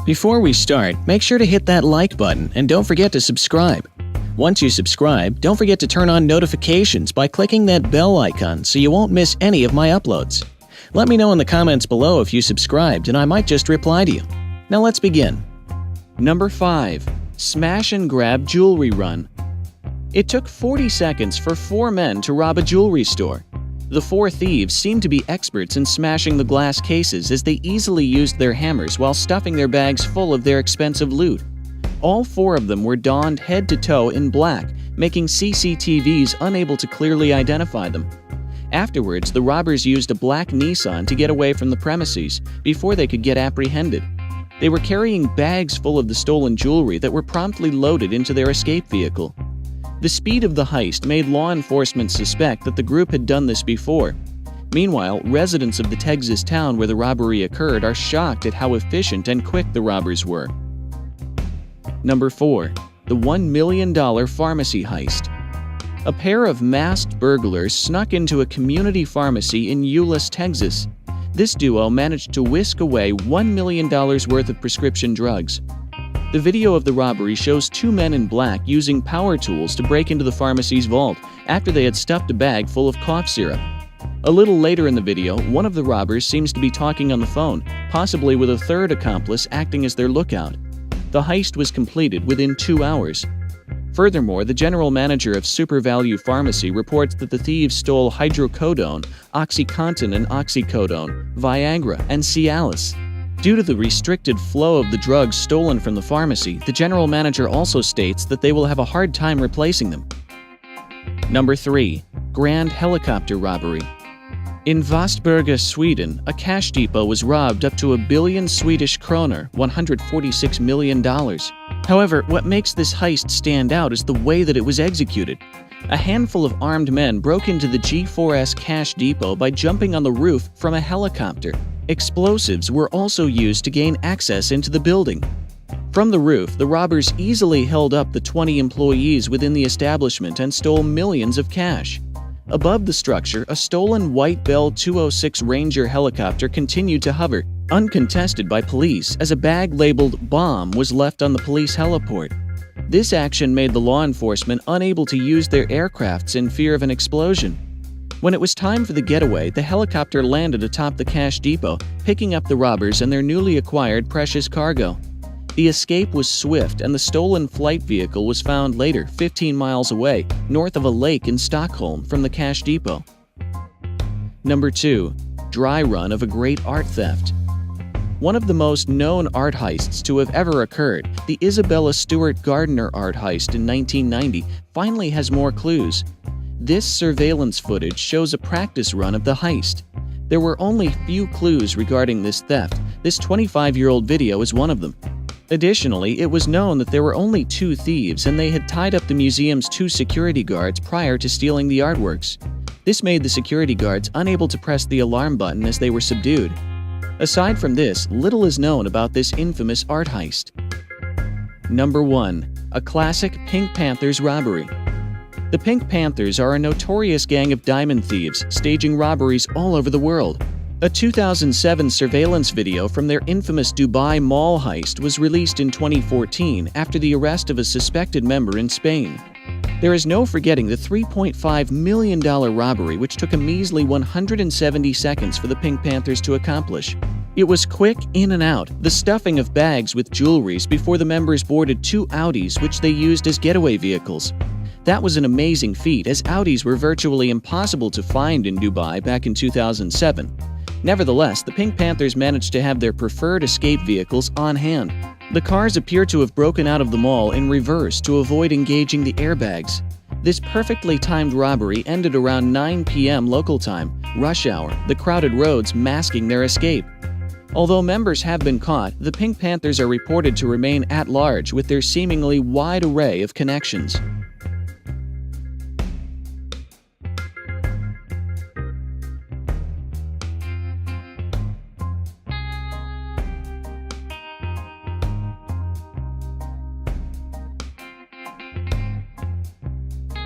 Before we start, make sure to hit that like button and don't forget to subscribe. Once you subscribe, don't forget to turn on notifications by clicking that bell icon so you won't miss any of my uploads. Let me know in the comments below if you subscribed and I might just reply to you. Now let's begin. Number 5. Smash and Grab Jewelry Run. It took 40 seconds for 4 men to rob a jewelry store. The 4 thieves seemed to be experts in smashing the glass cases as they easily used their hammers while stuffing their bags full of their expensive loot. All 4 of them were donned head to toe in black, making CCTVs unable to clearly identify them. Afterwards, the robbers used a black Nissan to get away from the premises before they could get apprehended. They were carrying bags full of the stolen jewelry that were promptly loaded into their escape vehicle. The speed of the heist made law enforcement suspect that the group had done this before. Meanwhile, residents of the Texas town where the robbery occurred are shocked at how efficient and quick the robbers were. Number 4. The $1 million Pharmacy Heist. A pair of masked burglars snuck into a community pharmacy in Euless, Texas. This duo managed to whisk away $1 million worth of prescription drugs. The video of the robbery shows 2 men in black using power tools to break into the pharmacy's vault after they had stuffed a bag full of cough syrup. A little later in the video, one of the robbers seems to be talking on the phone, possibly with a third accomplice acting as their lookout. The heist was completed within 2 hours. Furthermore, the general manager of Super Value Pharmacy reports that the thieves stole hydrocodone, OxyContin and oxycodone, Viagra, and Cialis. Due to the restricted flow of the drugs stolen from the pharmacy, the general manager also states that they will have a hard time replacing them. Number 3. Grand Helicopter Robbery. In Västberga, Sweden, a cash depot was robbed up to 1 billion Swedish kroner, $146 million. However, what makes this heist stand out is the way that it was executed. A handful of armed men broke into the G4S cash depot by jumping on the roof from a helicopter. Explosives were also used to gain access into the building. From the roof, the robbers easily held up the 20 employees within the establishment and stole millions of cash. Above the structure, a stolen White Bell 206 Ranger helicopter continued to hover, uncontested by police, as a bag labeled "bomb" was left on the police heliport. This action made the law enforcement unable to use their aircrafts in fear of an explosion. When it was time for the getaway, the helicopter landed atop the cash depot, picking up the robbers and their newly acquired precious cargo. The escape was swift, and the stolen flight vehicle was found later, 15 miles away, north of a lake in Stockholm from the cash depot. Number 2. Dry run of a great art theft. One of the most known art heists to have ever occurred, the Isabella Stewart Gardner art heist in 1990, finally has more clues. This surveillance footage shows a practice run of the heist. There were only few clues regarding this theft. This 25-year-old video is one of them. Additionally, it was known that there were only 2 thieves and they had tied up the museum's 2 security guards prior to stealing the artworks. This made the security guards unable to press the alarm button as they were subdued. Aside from this, little is known about this infamous art heist. Number 1. A classic Pink Panthers robbery. The Pink Panthers are a notorious gang of diamond thieves, staging robberies all over the world. A 2007 surveillance video from their infamous Dubai Mall heist was released in 2014 after the arrest of a suspected member in Spain. There is no forgetting the $3.5 million robbery, which took a measly 170 seconds for the Pink Panthers to accomplish. It was quick in and out, the stuffing of bags with jewelries before the members boarded 2 Audis which they used as getaway vehicles. That was an amazing feat, as Audis were virtually impossible to find in Dubai back in 2007. Nevertheless, the Pink Panthers managed to have their preferred escape vehicles on hand. The cars appear to have broken out of the mall in reverse to avoid engaging the airbags. This perfectly timed robbery ended around 9 p.m. local time, rush hour, the crowded roads masking their escape. Although members have been caught, the Pink Panthers are reported to remain at large with their seemingly wide array of connections.